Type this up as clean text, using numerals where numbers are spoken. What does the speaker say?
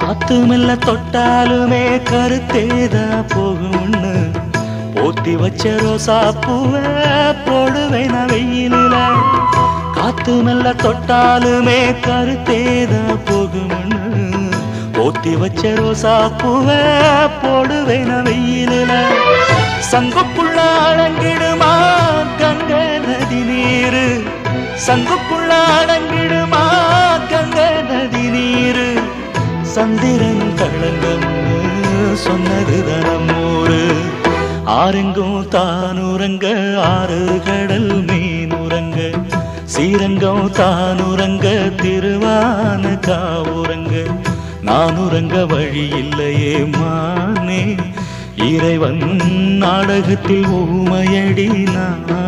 காத்து மெல்ல தொட்டாலுமே கருத்தேதா போகும்னு போத்தி வச்ச ரோசா பூவை போடுவேன் நான் வெயிலில. காத்து மெல்ல தொட்டாலுமே கருத்தேதா போகும்னு போத்தி வச்ச ரோசா பூவை போடுவேன் நான் வெயிலில. சங்குக்குள்ள அடங்கிடுமா கங்கை நதி நீரு, சங்குக்குள்ள அடங்கிடுமா கங்கை நதி நீரு. சந்திரன் களங்கம்னு சொன்னது தனமூரு. ஆரெங்கும் தானுரங்க ஆறு கடல் மீனுரங்க, சீரங்கம் தானுரங்க திருவான காவுரங்க. நானுரங்க வழி இல்லையே மானே, இறைவன் நாடகத்தில் ஊமையடி நான்.